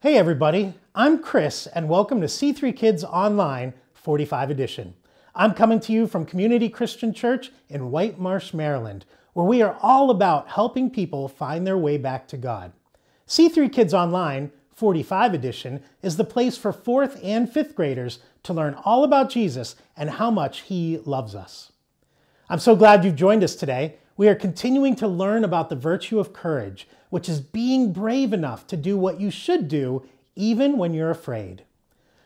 Hey everybody, I'm Chris and welcome to C3 Kids Online 45 Edition. I'm coming to you from Community Christian Church in White Marsh, Maryland, where we are all about helping people find their way back to God. C3 Kids Online 45 Edition is the place for 4th and 5th graders to learn all about Jesus and how much He loves us. I'm so glad you've joined us today. We are continuing to learn about the virtue of courage, which is being brave enough to do what you should do even when you're afraid.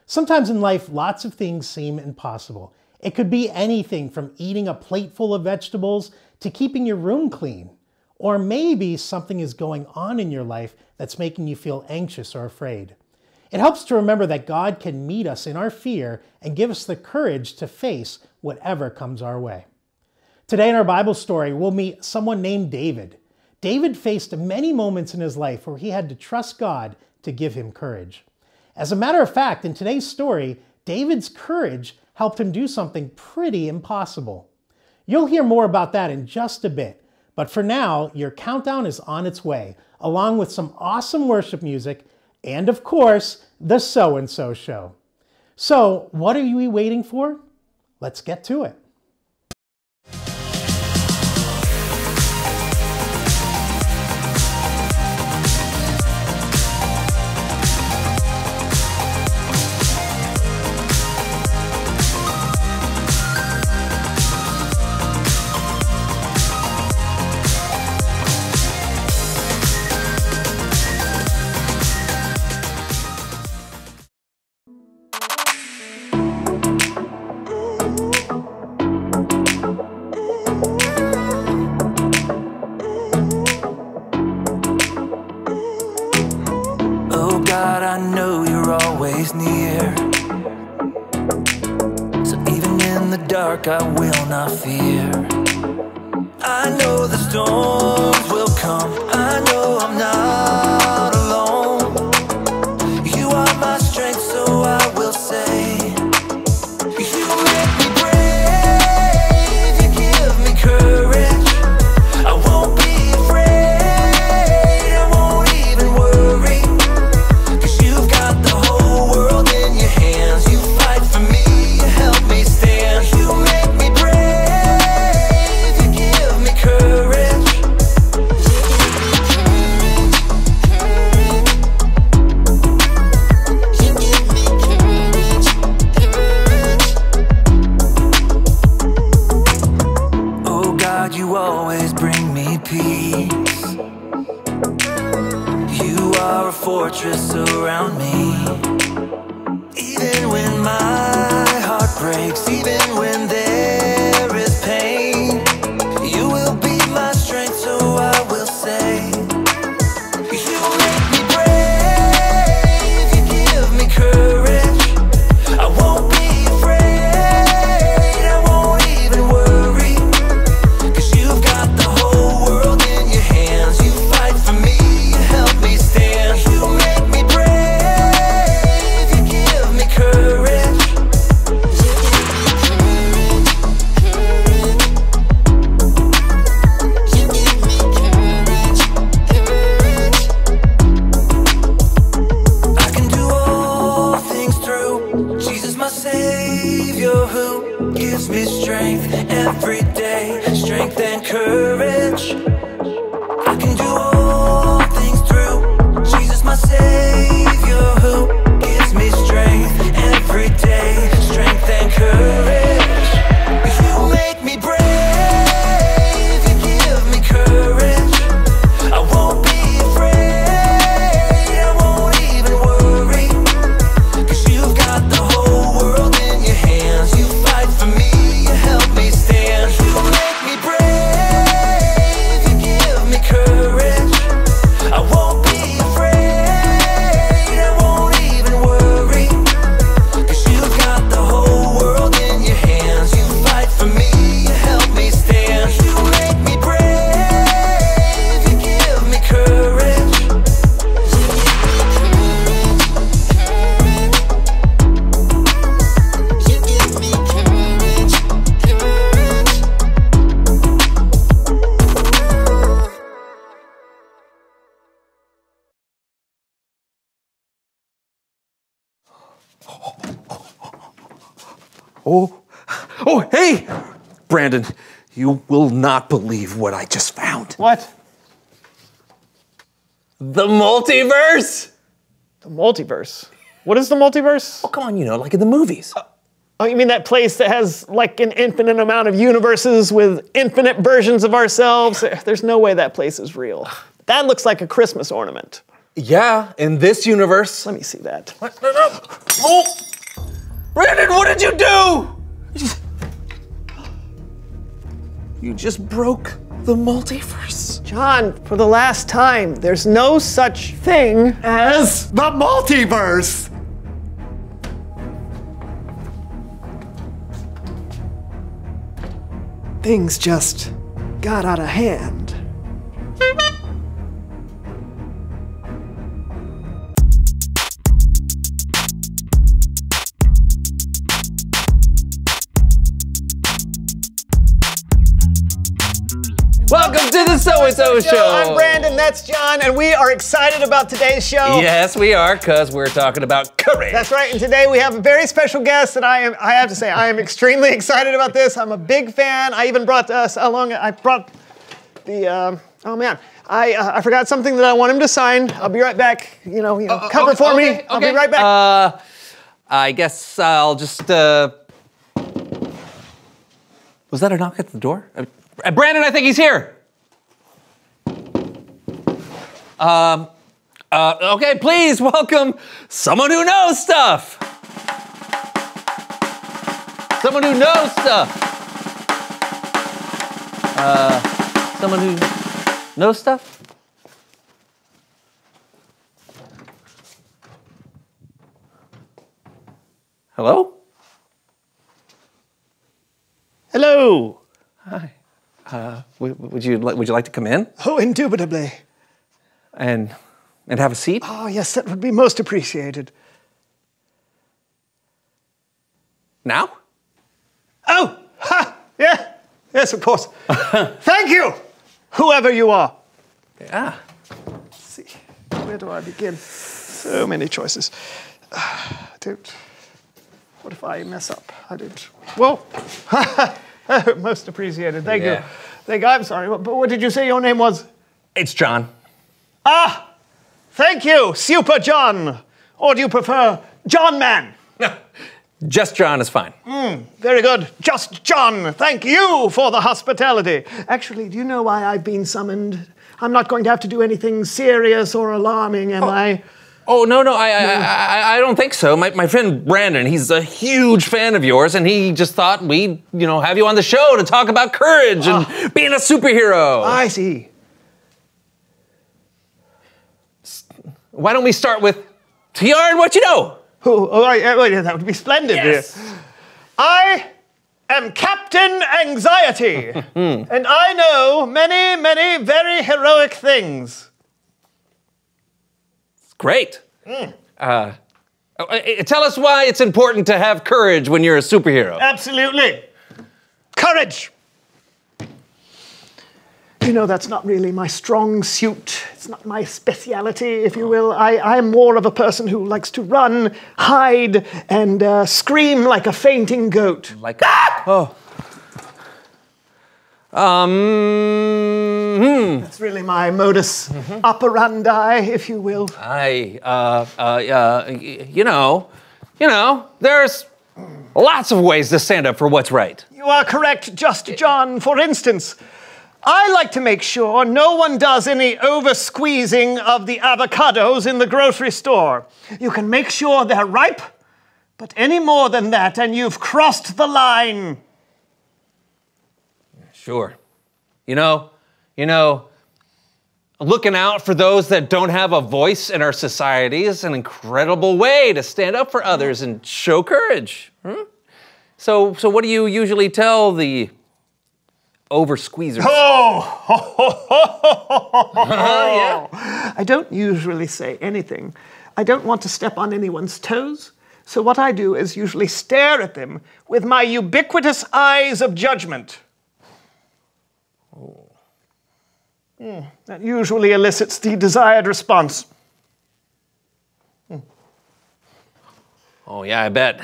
Sometimes in life, lots of things seem impossible. It could be anything from eating a plate full of vegetables to keeping your room clean. Or maybe something is going on in your life that's making you feel anxious or afraid. It helps to remember that God can meet us in our fear and give us the courage to face whatever comes our way. Today in our Bible story, we'll meet someone named David. David faced many moments in his life where he had to trust God to give him courage. As a matter of fact, in today's story, David's courage helped him do something pretty impossible. You'll hear more about that in just a bit, but for now, your countdown is on its way, along with some awesome worship music and, of course, the So-and-So Show. So, what are we waiting for? Let's get to it. God, I know you're always near. So even in the dark, I will not fear. I know the storms will come. I know I'm not alone. You are my strength, so I will say, you make me brave, you give me courage. I won't be afraid, I won't even worry. You always bring me peace. You are a fortress around me. Even when my heart breaks, even when there is pain, you will be my strength, so I will say, you make me brave, you give me courage. I won't be afraid, I won't even worry. You've got the whole world in your hands. You fight for me, you help me stand. You make me brave, you give me courage. Oh, hey! Brandon, you will not believe what I just found. What? The multiverse! The multiverse? What is the multiverse? Oh, come on, like in the movies. Oh, you mean that place that has like an infinite amount of universes with infinite versions of ourselves? There's no way that place is real. That looks like a Christmas ornament. Yeah, in this universe. Let me see that. What? No. Oh! Brandon, what did you do? You just broke the multiverse. John, for the last time, there's no such thing As the multiverse. things just got out of hand. Welcome to the So-and-So Show. I'm Brandon, that's John, and we are excited about today's show. Yes, we are, because we're talking about courage. That's right, and today we have a very special guest, and I have to say, I am extremely excited about this. I'm a big fan. I even brought I brought the, oh man, I forgot something that I want him to sign. I'll be right back. Cover for me. I'll be right back. I guess I'll just, was that a knock at the door? Brandon, I think he's here. Okay, please welcome someone who knows stuff. Someone who knows stuff. Someone who knows stuff? Hello? Hello. Hi. Would you like to come in Oh, indubitably. and have a seat? Oh, yes, that would be most appreciated. Now? Oh, ha, yeah, yes, of course. Thank you, whoever you are. Yeah. Let's see, where do I begin? So many choices. What if I mess up? Whoa. Most appreciated, thank you. I'm sorry, but what did you say your name was? It's John. Ah, thank you, Super John. Or do you prefer John Man? No, just John is fine. Very good, just John. Thank you for the hospitality. Actually, do you know why I've been summoned? I'm not going to have to do anything serious or alarming, am I? Oh, no, I don't think so. My friend Brandon, he's a huge fan of yours, and he just thought we'd, have you on the show to talk about courage and being a superhero. I see. Why don't we start with TR and what you know? Wait, that would be splendid. Yes. I am Captain Anxiety, and I know many, many very heroic things. Great. Tell us why it's important to have courage when you're a superhero. Absolutely. Courage. That's not really my strong suit. It's not my speciality, if you will. I'm more of a person who likes to run, hide, and scream like a fainting goat. Like, oh. That's really my modus operandi, if you will. There's lots of ways to stand up for what's right. You are correct, Just John. For instance, I like to make sure no one does any over-squeezing of the avocados in the grocery store. You can make sure they're ripe, but any more than that and you've crossed the line. Sure. Looking out for those that don't have a voice in our society is an incredible way to stand up for others and show courage. So what do you usually tell the over-squeezers? Yeah. I don't usually say anything. I don't want to step on anyone's toes. So what I do is usually stare at them with my ubiquitous eyes of judgment. That usually elicits the desired response. Oh, yeah, I bet.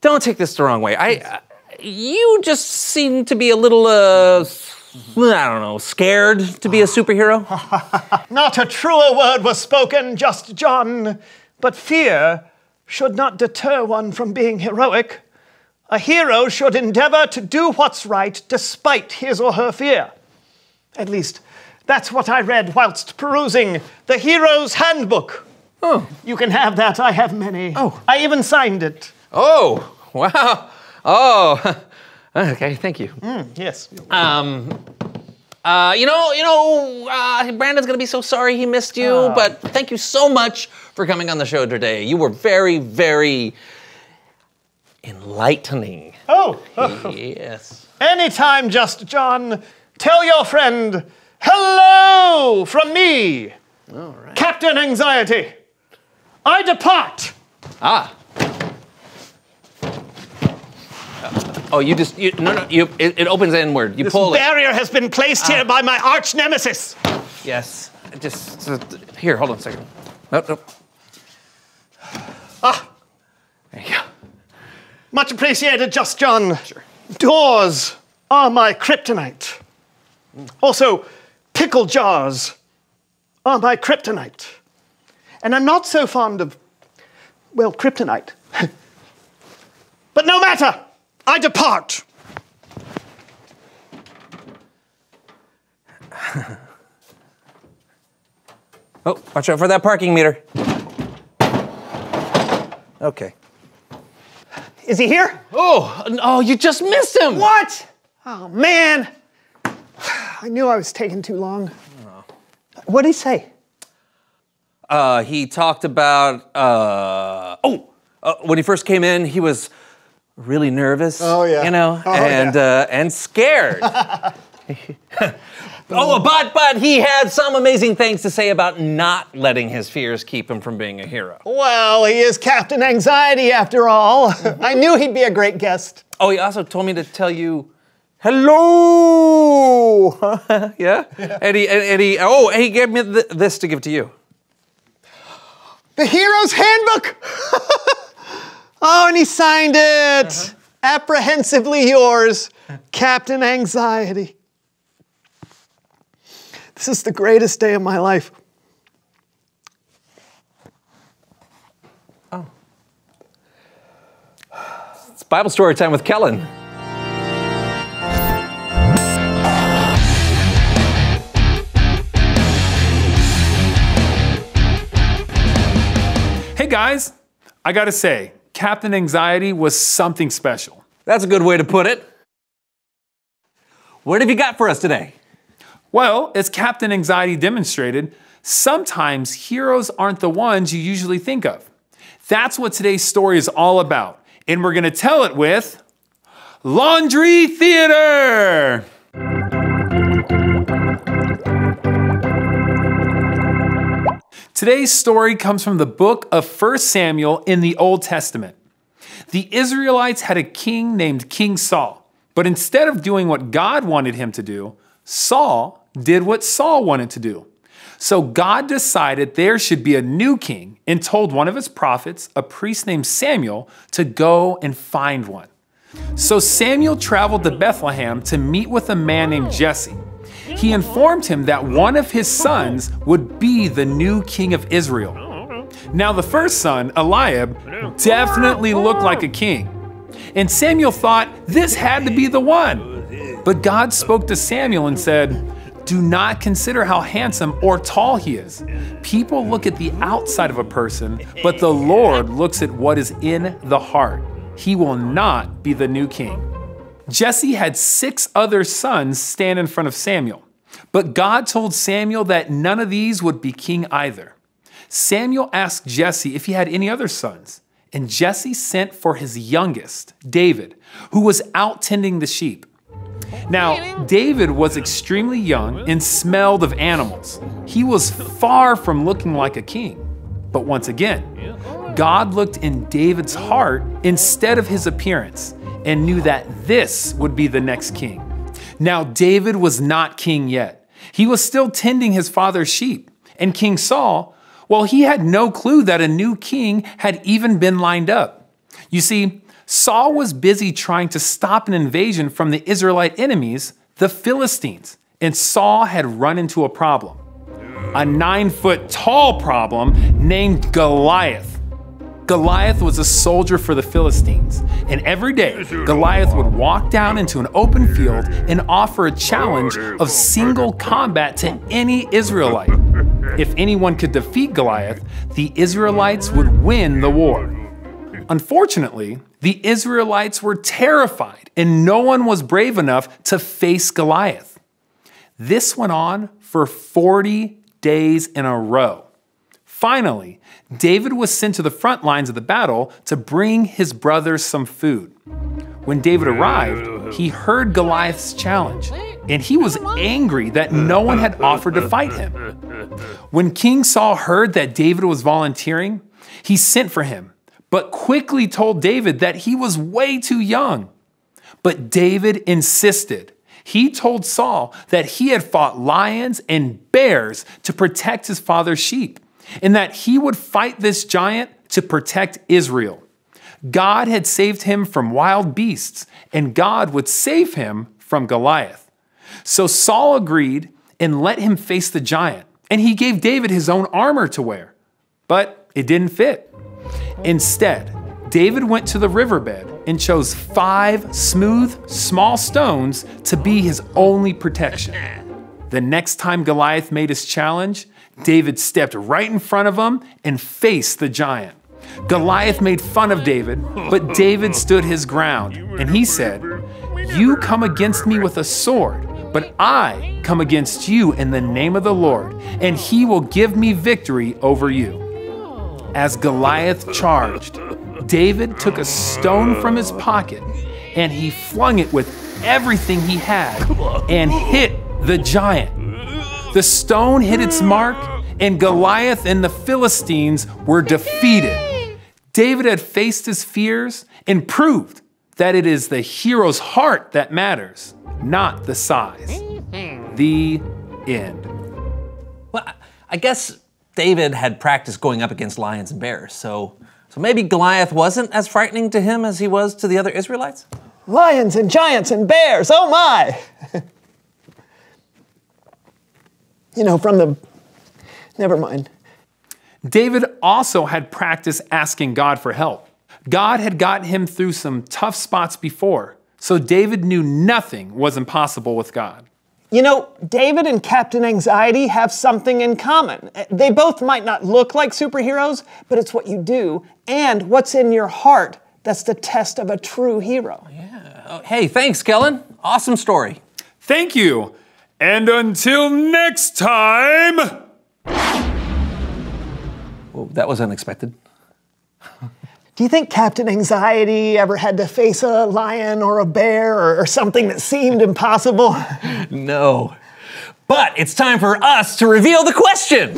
don't take this the wrong way. You just seem to be a little, I don't know, scared to be a superhero. Not a truer word was spoken, Just John. But fear should not deter one from being heroic. A hero should endeavor to do what's right despite his or her fear. At least, that's what I read whilst perusing the Hero's Handbook. Oh. You can have that. I have many. Oh. I even signed it. Oh, wow. Oh, okay, thank you. Yes. Brandon's gonna be so sorry he missed you, but thank you so much for coming on the show today. You were very, very enlightening. Oh. Yes. Anytime, Just John. Tell your friend, hello from me, All right. Captain Anxiety. I depart. Ah. Oh, it opens inward. You pull it. Barrier has been placed here by my arch nemesis. Yes. Here, hold on a second. Nope. There you go. Much appreciated, Just John. Sure. Doors are my kryptonite. Also, pickle jars are my kryptonite. And I'm not so fond of, well, kryptonite. But no matter, I depart. Oh, watch out for that parking meter. Okay. Is he here? Oh, you just missed him. What? Oh, man. I knew I was taking too long. What did he say? He talked about, when he first came in, he was really nervous. Oh, yeah. You know, Oh, and scared. But he had some amazing things to say about not letting his fears keep him from being a hero. Well, he is Captain Anxiety after all. I knew he'd be a great guest. Oh, he also told me to tell you, hello. Yeah? And he gave me this to give to you. The Hero's Handbook! Oh, and he signed it. Apprehensively yours, Captain Anxiety. This is the greatest day of my life. Oh. It's Bible story time with Kellen. Hey guys, I gotta say, Captain Anxiety was something special. That's a good way to put it. What have you got for us today? Well, as Captain Anxiety demonstrated, sometimes heroes aren't the ones you usually think of. That's what today's story is all about, and we're gonna tell it with Laundry Theater! Today's story comes from the book of 1 Samuel in the Old Testament. The Israelites had a king named King Saul, but instead of doing what God wanted him to do, Saul did what Saul wanted to do. So God decided there should be a new king and told one of his prophets, a priest named Samuel, to go and find one. So Samuel traveled to Bethlehem to meet with a man named Jesse. He informed him that one of his sons would be the new king of Israel. Now the first son, Eliab, definitely looked like a king. And Samuel thought this had to be the one. But God spoke to Samuel and said, "Do not consider how handsome or tall he is. People look at the outside of a person, but the Lord looks at what is in the heart. He will not be the new king." Jesse had 6 other sons stand in front of Samuel, but God told Samuel that none of these would be king either. Samuel asked Jesse if he had any other sons, and Jesse sent for his youngest, David, who was out tending the sheep. Now, David was extremely young and smelled of animals. He was far from looking like a king. But once again, God looked in David's heart instead of his appearance and knew that this would be the next king. Now, David was not king yet. He was still tending his father's sheep. And King Saul, well, he had no clue that a new king had even been lined up. You see, Saul was busy trying to stop an invasion from the Israelite enemies, the Philistines, and Saul had run into a problem. A 9-foot tall problem named Goliath. Goliath was a soldier for the Philistines, and every day Goliath would walk down into an open field and offer a challenge of single combat to any Israelite. If anyone could defeat Goliath, the Israelites would win the war. Unfortunately, the Israelites were terrified, and no one was brave enough to face Goliath. This went on for 40 days in a row. Finally, David was sent to the front lines of the battle to bring his brothers some food. When David arrived, he heard Goliath's challenge, and he was angry that no one had offered to fight him. When King Saul heard that David was volunteering, he sent for him, but quickly told David that he was way too young. But David insisted. He told Saul that he had fought lions and bears to protect his father's sheep, and that he would fight this giant to protect Israel. God had saved him from wild beasts, and God would save him from Goliath. So Saul agreed and let him face the giant, and he gave David his own armor to wear. But it didn't fit. Instead, David went to the riverbed and chose 5 smooth, small stones to be his only protection. The next time Goliath made his challenge, David stepped right in front of him and faced the giant. Goliath made fun of David, but David stood his ground, and he said, "You come against me with a sword, but I come against you in the name of the Lord, and he will give me victory over you." As Goliath charged, David took a stone from his pocket, and he flung it with everything he had and hit the giant. The stone hit its mark, and Goliath and the Philistines were defeated. David had faced his fears and proved that it is the hero's heart that matters, not the size. The end. Well, I guess David had practiced going up against lions and bears, so maybe Goliath wasn't as frightening to him as he was to the other Israelites? Lions and giants and bears, oh my! Never mind. David also had practiced asking God for help. God had gotten him through some tough spots before, so David knew nothing was impossible with God. David and Captain Anxiety have something in common. They both might not look like superheroes, but it's what you do and what's in your heart that's the test of a true hero. Yeah. Oh, hey, thanks, Kellen. Awesome story. Thank you. And until next time... Well, that was unexpected. Do you think Captain Anxiety ever had to face a lion or a bear or something that seemed impossible? No. But it's time for us to reveal the question.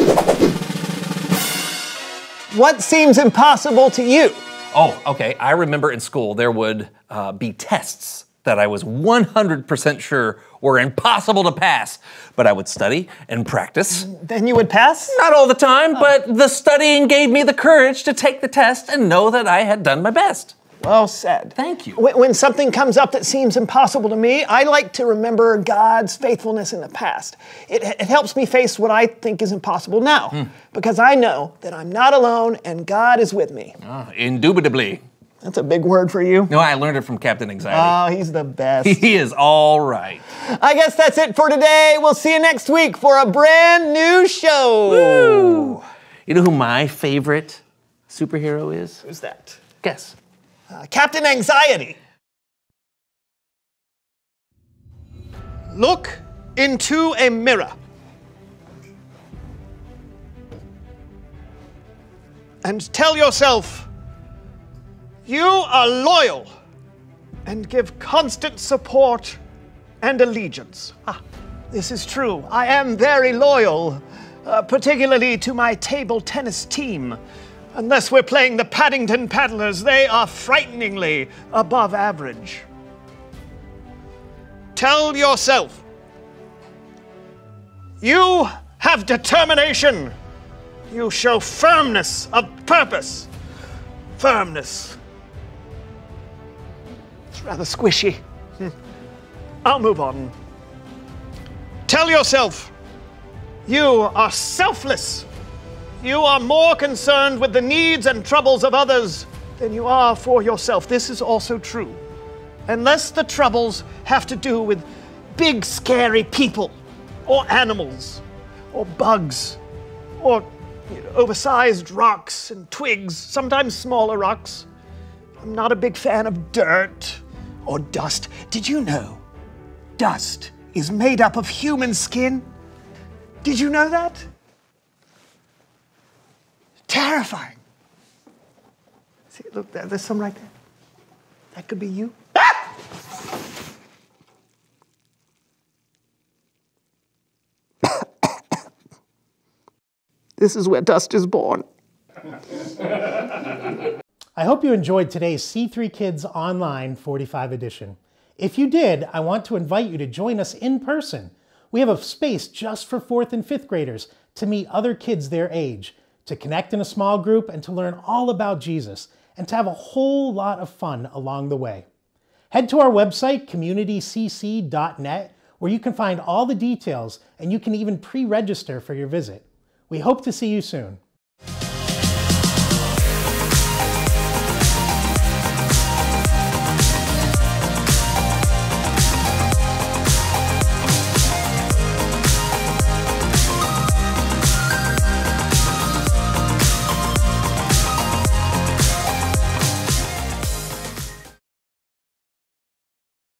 What seems impossible to you? Oh, okay. I remember in school there would be tests that I was 100% sure were impossible to pass, but I would study and practice. Then you would pass? Not all the time, but the studying gave me the courage to take the test and know that I had done my best. Well said. Thank you. When something comes up that seems impossible to me, I like to remember God's faithfulness in the past. It helps me face what I think is impossible now, because I know that I'm not alone and God is with me. Indubitably. That's a big word for you. No, I learned it from Captain Anxiety. Oh, he's the best. He is all right. I guess that's it for today. We'll see you next week for a brand new show. Woo! You know who my favorite superhero is? Who's that? Guess. Captain Anxiety. Look into a mirror. And tell yourself, you are loyal and give constant support and allegiance. This is true. I am very loyal, particularly to my table tennis team. Unless we're playing the Paddington Paddlers, they are frighteningly above average. Tell yourself, you have determination. You show firmness of purpose. Firmness. rather squishy. I'll move on. Tell yourself, you are selfless. You are more concerned with the needs and troubles of others than you are for yourself. This is also true. Unless the troubles have to do with big, scary people, or animals, or bugs, or oversized rocks and twigs, sometimes smaller rocks. I'm not a big fan of dirt or dust. Did you know dust is made up of human skin? Did you know that? Terrifying. See, look, there's some right there. That could be you. This is where dust is born. I hope you enjoyed today's C3 Kids Online 45 edition. If you did, I want to invite you to join us in person. We have a space just for 4th and 5th graders to meet other kids their age, to connect in a small group and to learn all about Jesus, and to have a whole lot of fun along the way. Head to our website, communitycc.net, where you can find all the details and you can even pre-register for your visit. We hope to see you soon.